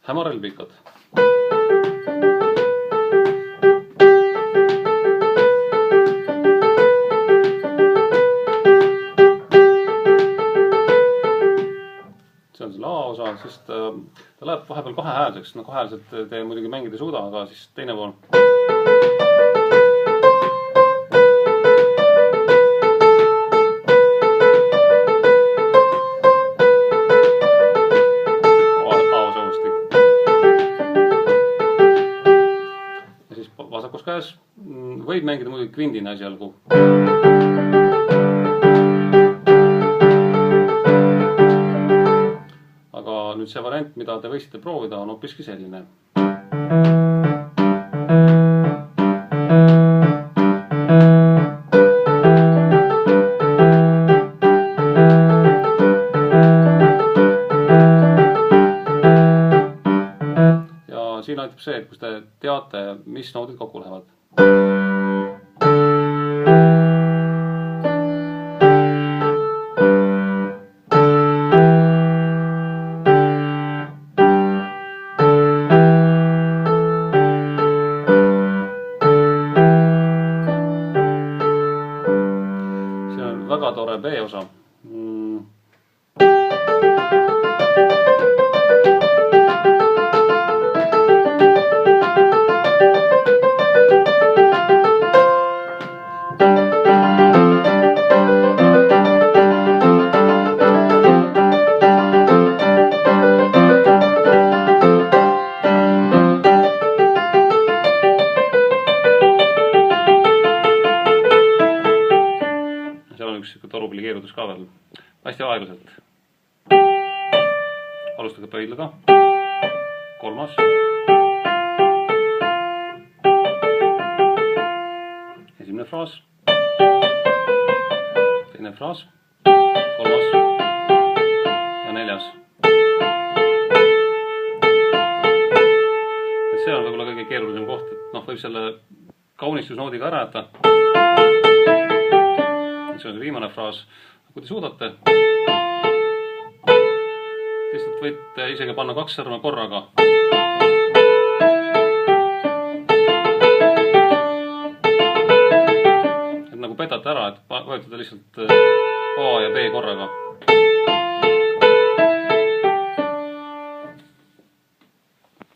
hämarelpikad. See on selle A osa, siis ta läheb vahepeal kahehäälseks. No kahehäälselt te muidugi mängida ei suuda, aga siis teine pool. Vasakus käes võib mängida muidugi kvindina asjalgu. Aga nüüd see variant, mida te võiksite proovida, on hoopiski selline. Ja siin aitab see, et kus te teate, mis noodid kokku lähevad. See on väga tore B osa. Seal on üks torupilli keerutus ka veel. Hästi aeglaselt. Alustage pöidlaga. Kolmas. Esimene fraas. Teine fraas. Kolmas. Ja neljas. See on võib-olla kõige keerulisem koht, et võib selle kaunistusnoodiga ära jätta. See on see viimane fraas. Kui te suudate, lihtsalt võite isegi panna 2 sõrme korraga. Et nagu petate ära, et vajutada lihtsalt A ja B korraga.